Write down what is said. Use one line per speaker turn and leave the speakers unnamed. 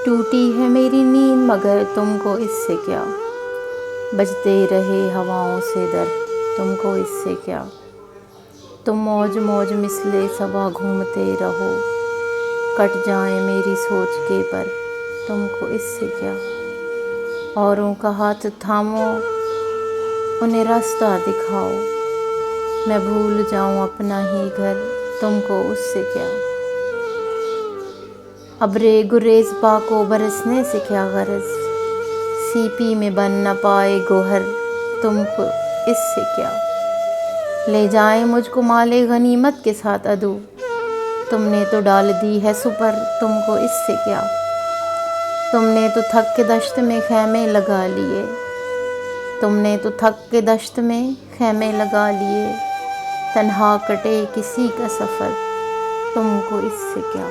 ٹوٹی ہے میری نیند مگر تم کو اس سے کیا، بجتے رہے ہواؤں سے در تم کو اس سے کیا، تم موج موج مثل صبا گھومتے رہو، کٹ جائیں میری سوچ کے پر تم کو اس سے کیا، اوروں کا ہاتھ تھامو انہیں راستہ دکھاؤ، میں بھول جاؤں اپنا ہی گھر تم کو اس سے کیا، ابرِ گریز پا کو برسنے سے کیا غرض، سیپی میں بن نہ پائے گوہر تم کو اس سے کیا، لے جائیں مجھ کو مال غنیمت کے ساتھ عدو، تم نے تو ڈال دی ہے سپر تم کو اس سے کیا، تم نے تو تھک کے دشت میں خیمے لگا لیے، تم نے تو تھک کے دشت میں خیمے لگا لیے، تنہا کٹے کسی کا سفر تم کو اس سے کیا۔